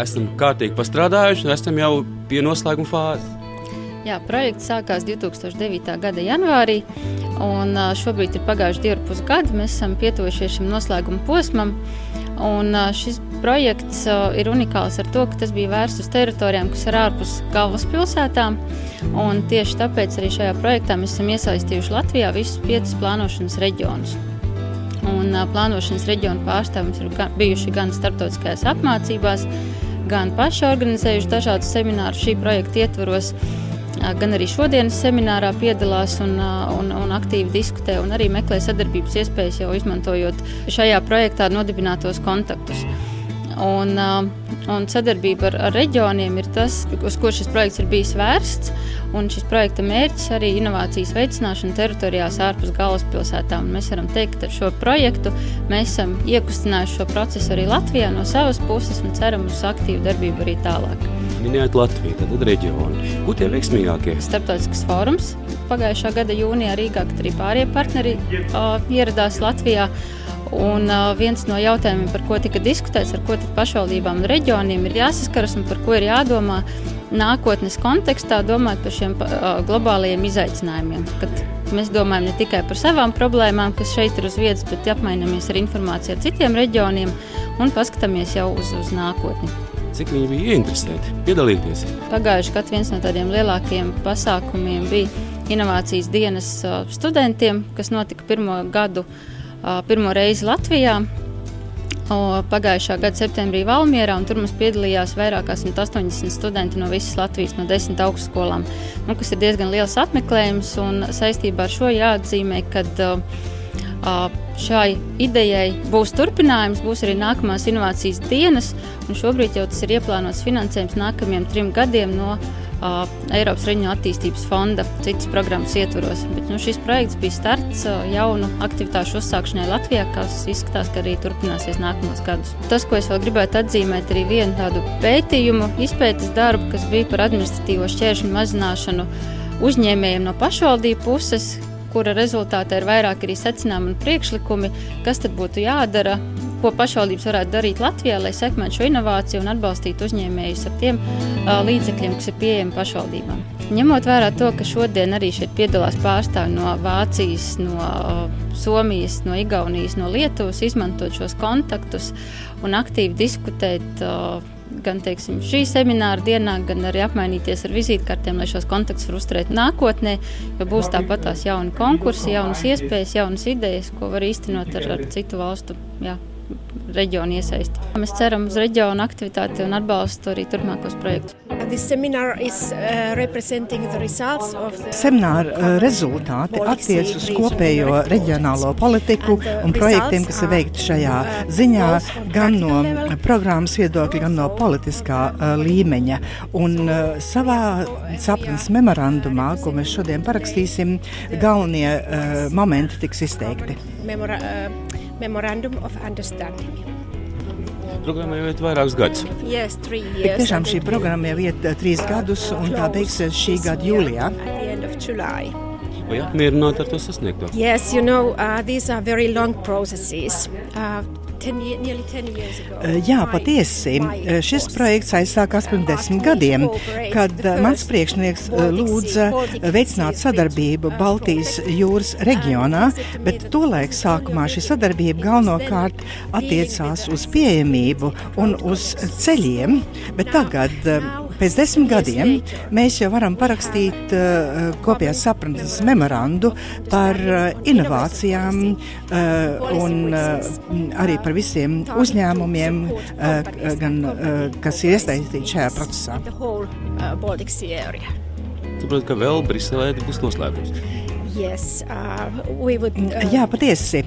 esam kārtīgi pastrādājuši un esam jau pie noslēguma fāzes. Jā, projekts sākās 2009. gada janvārī, un šobrīd ir pagājuši 2,5 gadi. Mēs esam pietuvušies šim noslēguma posmam, un šis projekts ir unikāls ar to, ka tas bija vērsts uz teritorijām, kas ir ārpus galvaspilsētām, un tieši tāpēc arī šajā projektā mēs esam iesaistījuši Latvijā visus 5 plānošanas reģionus. Un plānošanas reģionu pārstāvjums ir bijuši gan starptautiskajās apmācībās, gan paši organizējuši dažādus seminārus šī projekta ietvaros, gan arī šodienas seminārā piedalās un aktīvi diskutē un arī meklē sadarbības iespējas, jau izmantojot šajā projektā nodibinātos kontaktus. Un sadarbība ar reģioniem ir tas, uz ko šis projekts ir bijis vērsts, un šis projekta mērķis arī inovācijas veicināšana teritorijās ārpus galvaspilsētām. Mēs varam teikt, ka ar šo projektu mēs esam iekustinājuši šo procesu arī Latvijā no savas puses un ceram uz aktīvu darbību arī tālāk. Minējāt Latviju, tātad reģioni. Kur tie veiksmīgākie? Starptautiskas fórums pagājušā gada jūnijā Rīgā, kad arī pārējie partneri ieradās Latvijā. Un viens no jautājumiem, par ko tika diskutēts, ar ko tad pašvaldībām un reģioniem ir jāsaskaras un par ko ir jādomā nākotnes kontekstā, domāt par šiem globālajiem izaicinājumiem. Kad mēs domājam ne tikai par savām problēmām, kas šeit ir uz vietas, bet apmainamies ar informāciju ar citiem reģioniem un paskatāmies jau uz nākotni. Cik viņi bija ieinteresēti piedalīties? Pagājuši gadu viens no tādiem lielākiem pasākumiem bija inovācijas dienas studentiem, kas notika pirmo reizi Latvijā, pagājušā gada septembrī Valmierā, un tur mums piedalījās vairāk kā 180 studenti no visas Latvijas, no 10 augstskolām, kas ir diezgan liels apmeklējums, un saistībā ar šo jāatzīmē, kad šai idejai būs turpinājums, būs arī nākamās inovācijas dienas, un šobrīd jau tas ir ieplānots finansējums nākamajiem 3 gadiem no Eiropas Reģionālā attīstības fonda citas programmas ietvaros. Bet šis projekts bija starts jaunu aktivitāšu uzsākšanai Latvijā, kas izskatās, ka arī turpināsies nākamos gadus. Tas, ko es vēl gribētu atzīmēt, arī vienu tādu pētījumu, izpētes darbu, kas bija par administratīvo šķēršļu mazināšanu uzņēmējiem no pašvaldību puses, kura rezultātā ir vairāk arī secinājumi un priekšlikumi, kas tad būtu jādara, ko pašvaldības varētu darīt Latvijā, lai sekmētu šo inovāciju un atbalstītu uzņēmējus ar tiem līdzekļiem, kas ir pieejami pašvaldībām. Ņemot vērā to, ka šodien arī šeit piedalās pārstāvi no Vācijas, no Somijas, no Igaunijas, no Lietuvas, izmantot šos kontaktus un aktīvi diskutēt gan, šī semināra dienā, gan arī apmainīties ar vizītkartēm, lai šos kontaktus var uzturēt nākotnē, jo būs tāpat tās jauni konkursi, jaunas iespējas, jaunas idejas, ko var īstenot ar citu valstu reģionu iesaisti. Mēs ceram uz reģionu aktivitāti un atbalstu arī turpmākos projektus. Semināra rezultāti attiec uz kopējo reģionālo politiku un projektiem, kas ir veikti šajā ziņā, gan no programmas viedokļa, gan no politiskā līmeņa. Un savā sapratnes memorandumā, ko mēs šodien parakstīsim, galvenie momenti tiks izteikti. Memorandum of Understanding. Programma jau iet vairākus gadus. Yes, 3 years. Tiešām šī programma jau iet 3 gadus, un tā beigsies šī gada jūlijā. Vai apmierināti ar to sasniegto? Yes, these are very long processes. Nearly 10 years ago. Jā, patiesi. Šis projekts aizsākās pirms 10 gadiem, kad mans priekšnieks lūdza veicināt sadarbību Baltijas jūras reģionā, bet tolaik sākumā šī sadarbība galvenokārt attiecās uz pieejamību un uz ceļiem, bet tagad, pēc 10 gadiem, mēs jau varam parakstīt kopējās sapratnes memorandu par inovācijām un arī par visiem uzņēmumiem, kas ir iesaistīti šajā procesā. Saprotu, ka vēl Briselē būs noslēgums. Yes, Jā, patiesi.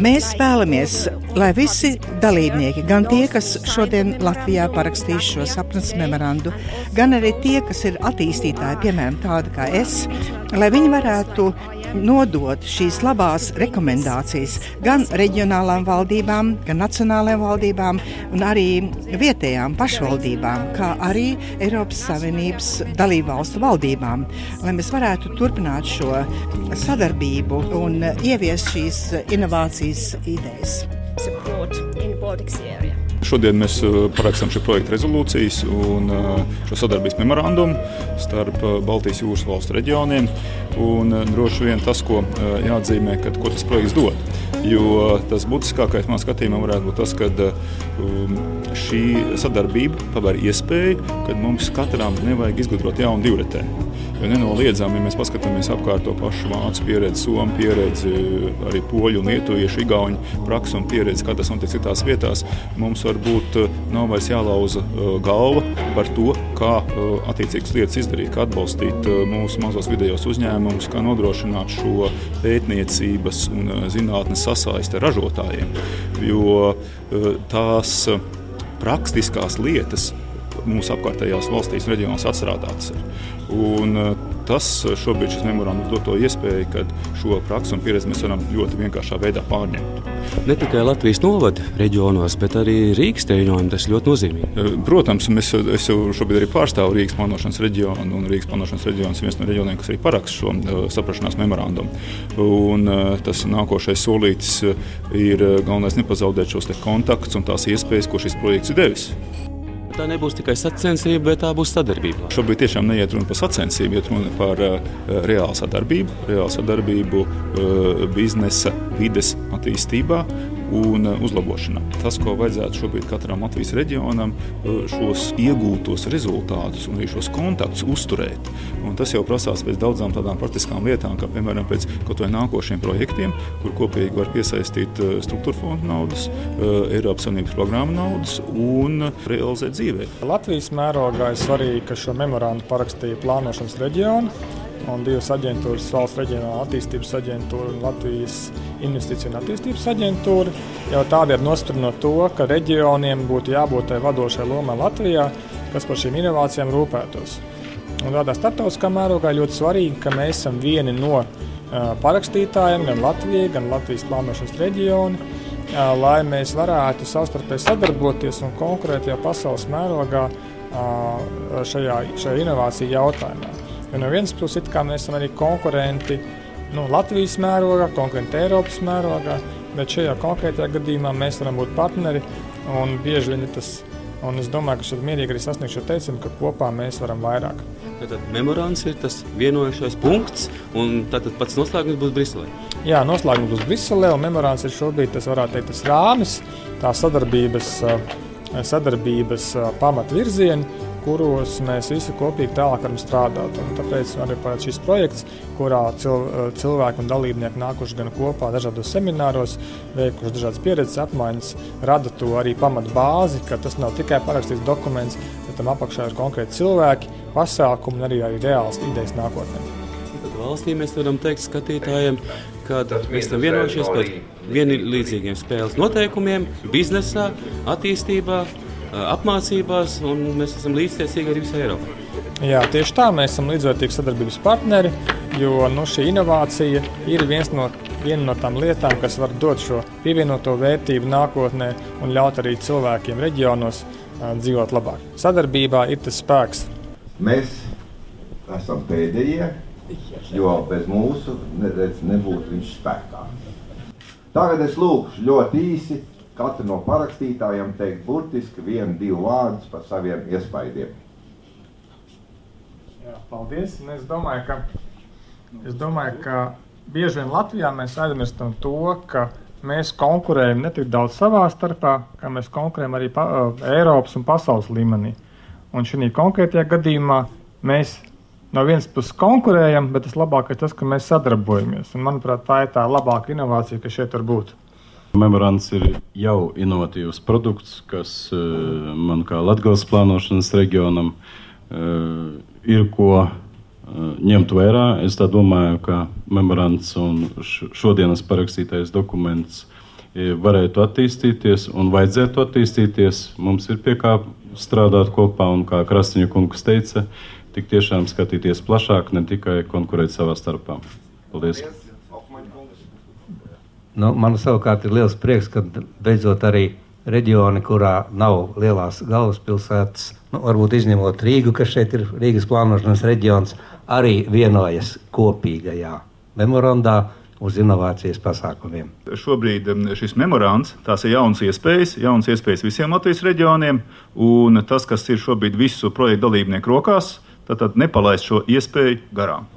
Mēs vēlamies, lai visi dalībnieki, gan tie, kas šodien Latvijā parakstīs šo sapratnes memorandu, gan arī tie, kas ir attīstītāji, piemēram, tādi kā es, lai viņi varētu nodot šīs labās rekomendācijas gan reģionālām valdībām, gan nacionālajām valdībām un arī vietējām pašvaldībām, kā arī Eiropas Savienības dalībvalstu valdībām, lai mēs varētu turpināt šo sadarbību un ieviest šīs inovācijas idejas. Support in Baltic area. Šodien mēs parakstām šī projekta rezolūcijas un šo sadarbības memorandumu starp Baltijas jūras valstu reģioniem. Un droši vien tas, ko jāatzīmē, ko tas projekts dod. Jo tas būtiskākais manā skatījumā varētu būt tas, ka šī sadarbība paver iespēju, kad mums katram nevajag izgudrot jaunu divretēnu. Jo nenoliedzami, ja mēs paskatāmies apkārt to pašu vācu pieredzi, somu pieredzi, arī poļu un lietuviešu, igauņu praksu un pieredzi, kā tas notiek citās vietās, mums varbūt nav vairs jālauza galva par to, kā attiecīgas lietas izdarīt, kā atbalstīt mūsu mazos vidējos uzņēmumus, kā nodrošināt šo pētniecības un zinātnes sasaisti ar ražotājiem. Jo tās praktiskās lietas mūsu apkārtējās valstīs un reģionos atstrādātas ir. Un tas šobrīd šis memorandums dod to iespēju, ka šo praksu un pieredzi mēs varam ļoti vienkāršā veidā pārņemt. Ne tikai Latvijas novada reģionos, bet arī Rīgas reģioniem tas ļoti nozīmīgi. Protams, es jau šobrīd arī pārstāvu Rīgas plānošanas reģionu, un Rīgas plānošanas reģions ir viens no reģioniem, kas arī paraksta šo saprašanās memorandumu. Un tas nākošais solītis ir galvenais nepazaudēt šos kontaktus un tās iespējas, ko šis projekts ir devis. Tā nebūs tikai sacensība, bet tā būs sadarbība. Šobrīd tiešām neiet runa par sacensību, iet runa par reālu sadarbību biznesa vides attīstībā un uzlabošanā. Tas, ko vajadzētu šobrīd katram Latvijas reģionam, šos iegūtos rezultātus un arī šos kontaktus uzturēt. Un tas jau prasās pēc daudzām tādām praktiskām lietām, kā piemēram pēc kaut vai nākošiem projektiem, kur kopīgi var piesaistīt struktūra fondu naudas, Eiropas Savienības programmu naudas un realizēt dzīvē. Latvijas mērogā ir svarīgi, ka šo memorandu parakstīja plānošanas reģionu un divas aģentūras, Valsts reģionāla attīstības aģentūra un Latvijas investīciju un attīstības aģentūra. Jau tādi ir nostiprinot to, ka reģioniem būtu jābūt tai vadošai lomai Latvijā, kas par šīm inovācijām rūpētos. Un tādā starptautiskā mērogā ļoti svarīgi, ka mēs esam vieni no parakstītājiem, gan Latvijai, gan Latvijas plānošanas reģioni, lai mēs varētu savstarpēji sadarboties un konkurēt jau pasaules mērogā šajā inovāciju jautājumā. Jo no vienas puses it kā mēs esam arī konkurenti Latvijas mērogā, konkurenti Eiropas mērogā, bet šajā konkrētajā gadījumā mēs varam būt partneri un bieži vien ir tas. Un es domāju, ka šeit mierīgi arī sasniegšu teicienu, ka kopā mēs varam vairāk. Tātad memorands ir tas vienojušais punkts, un tātad pats noslēgums būs Briselē. Jā, noslēgums būs Briselē, un memorands ir šobrīd, tas varētu teikt, tas rāmis, tā sadarbības pamatvirzieni, kuros mēs visi kopīgi tālāk varam strādāt. Un tāpēc arī šis projekts, kurā cilvēki un dalībnieki nākuši gan kopā dažādos semināros, veikuši dažādas pieredzes apmaiņas, rada to arī pamatu bāzi, ka tas nav tikai parakstīts dokuments, bet tam apakšā ir konkrēti cilvēki, pasākumi un arī reālas idejas nākotnē. Tad valstī mēs varam teikt skatītājiem, ka mēs esam vienojušies par vienlīdzīgiem spēles noteikumiem, biznesā, attīstībā, apmācībās, un mēs esam līdztiesīgi arī visai Eiropā. Jā, tieši tā, mēs esam līdzvērtīgi sadarbības partneri, jo šī inovācija ir viena no tām lietām, kas var dot šo pievienoto vērtību nākotnē un ļaut arī cilvēkiem reģionos dzīvot labāk. Sadarbībā ir tas spēks. Mēs esam pēdējie, jo bez mūsu nebūtu viņš spēkā. Tagad es lūkšu ļoti īsi katru no parakstītājiem teikt burtiski 1-2 vārdus par saviem iespaidiem. Jā, paldies. Es domāju, ka bieži vien Latvijā mēs aizmirstam to, ka mēs konkurējam ne tik daudz savā starpā, kā mēs konkurējam arī Eiropas un pasaules līmenī. Un šī konkrētajā gadījumā mēs no vienas puses konkurējam, bet tas labākais tas, ka mēs sadarbojamies. Un, manuprāt, tā ir tā labāka inovācija, kas šeit var būt. Memorands ir jau inovatīvs produkts, kas man kā Latgales plānošanas reģionam ir ko ņemt vērā. Es tā domāju, ka memorands un šodienas parakstītais dokuments varētu attīstīties un vajadzētu attīstīties. Mums ir pie kā strādāt kopā un, kā Krastiņu kungs teica, tik tiešām skatīties plašāk, ne tikai konkurēt savā starpā. Paldies! Man savukārt ir liels prieks, ka beidzot arī reģioni, kurā nav lielās galvaspilsētas, varbūt izņemot Rīgu, kas šeit ir Rīgas plānošanas reģions, arī vienojas kopīgajā memorandā uz inovācijas pasākumiem. Šobrīd šis memorands, tās ir jaunas iespējas visiem Latvijas reģioniem, un tas, kas ir šobrīd visu projektu dalībnieku rokās, tad nepalaist šo iespēju garām.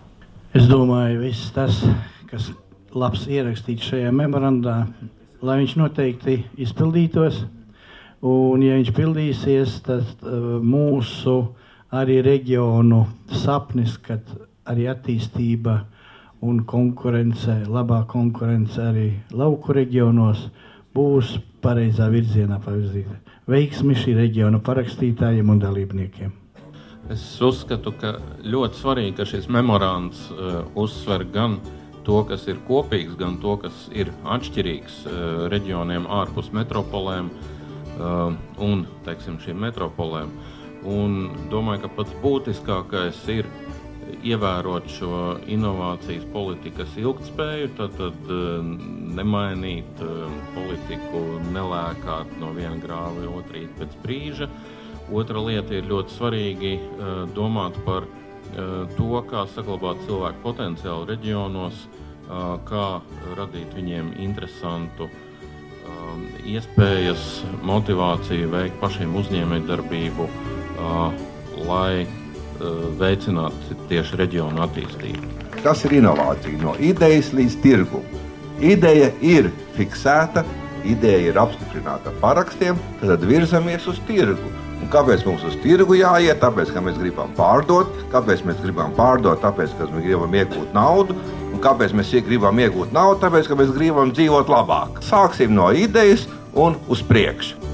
Es domāju, viss tas, kas labs ierakstīts šajā memorandā, lai viņš noteikti izpildītos, un ja viņš pildīsies, tad mūsu arī reģionu sapnis, kad arī attīstība un konkurence, labā konkurence arī lauku reģionos būs pareizā virzienā pavirzīta. Veiksmi šī reģiona parakstītājiem un dalībniekiem. Es uzskatu, ka ļoti svarīgi, ka šis memorands uzsver gan to, kas ir kopīgs, gan to, kas ir atšķirīgs reģioniem ārpus metropolēm un, teiksim, šīm metropolēm. Un domāju, ka pats būtiskākais ir ievērot šo inovācijas politikas ilgtspēju, tad nemainīt politiku, nelēkāt no viena grāva otrīt pēc brīža. Otra lieta ir ļoti svarīgi domāt par to, kā saglabāt cilvēku potenciālu reģionos, kā radīt viņiem interesantu iespējas, motivāciju veikt pašiem uzņēmējdarbību, lai veicinātu tieši reģionu attīstību. Kas ir inovācija? No idejas līdz tirgu. Ideja ir fiksēta, ideja ir apstiprināta ar parakstiem, tad virzamies uz tirgu. Un kāpēc mums uz tirgu jāiet? Tāpēc, ka mēs gribam pārdot. Kāpēc mēs gribam pārdot? Tāpēc, ka mēs gribam iegūt naudu. Un kāpēc mēs gribam iegūt naudu? Tāpēc, ka mēs gribam dzīvot labāk. Sāksim no idejas un uz priekšu.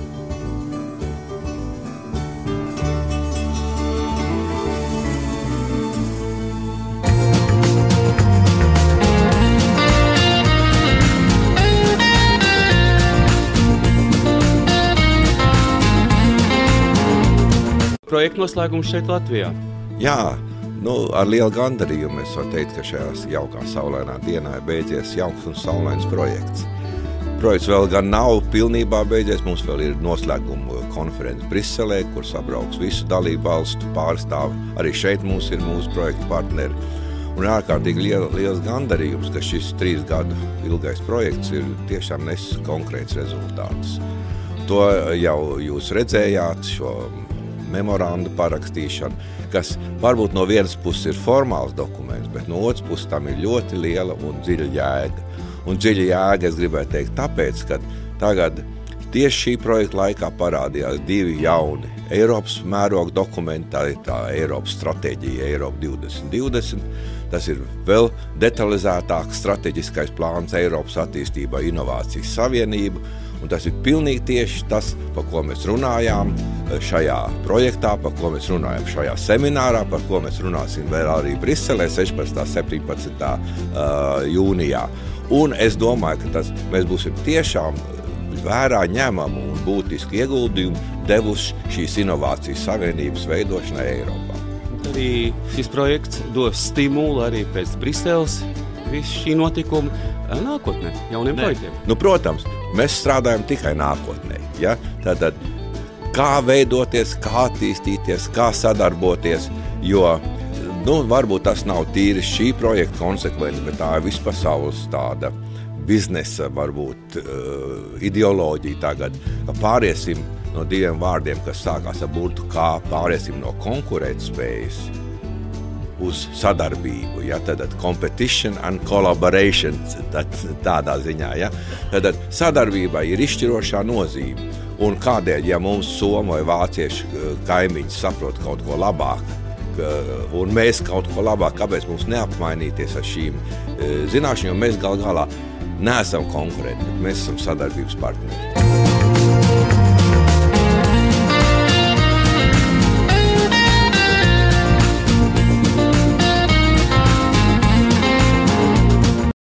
Projekta noslēgums šeit Latvijā. Jā, ar lielu gandarījumu es varu teikt, ka šajā jaukā saulainā dienā ir beidzies jauks un saulains projekts. Projekts vēl gan nav pilnībā beidzies, mums vēl ir noslēguma konference Briselē, kur sabrauks visu dalību valstu pārstāvi. Arī šeit mums ir mūsu projekta partneri. Un ārkārtīgi liels gandarījums, ka šis 3 gadu ilgais projekts ir tiešām nesis konkrēts rezultātus. To jau jūs redzējāt, šo memorandu parakstīšanu, kas varbūt no vienas puses ir formāls dokuments, bet no otras puses tam ir ļoti liela un dziļa jēga. Un dziļa jēga, es gribētu teikt, tāpēc, ka tagad tieši šī projekta laikā parādījās 2 jauni Eiropas mēroga dokumenti, tā ir tā Eiropas stratēģija Eiropa 2020, tas ir vēl detalizētāks strateģiskais plāns Eiropas attīstībā Inovācijas Savienību, un tas ir pilnīgi tieši tas, par ko mēs runājām šajā projektā, par ko mēs runājam šajā seminārā, par ko mēs runāsim vēl arī Briselē 16. 17. Jūnijā. Un es domāju, ka mēs būsim tiešām vērā ņemamu un būtisku ieguldījumu devuši šīs inovācijas savienības veidošanai Eiropā. Arī šis projekts dos stimulu arī pēc Briseles visu šī notikuma nākotnē, jauniem projektiem. Protams, mēs strādājam tikai nākotnē. Ja? Tātad, kā veidoties, kā attīstīties, kā sadarboties, jo varbūt tas nav tīri šī projekta konsekvence, bet tā ir vispasaules tāda biznesa, varbūt ideoloģija tagad. Pāriesim no 2 vārdiem, kas sākās ar burtu kā, pāriesim no konkurētspējas uz sadarbību, ja, tad competition and collaboration, tādā ziņā, ja. Tad sadarbībai ir izšķirošā nozīme, un kādēļ, ja mums somu vai vāciešu kaimiņi saprot kaut ko labāk, un mēs kaut ko labāk, kāpēc mums neapmainīties ar šīm zināšanām, jo mēs galā neesam konkurenti, bet mēs esam sadarbības partneri.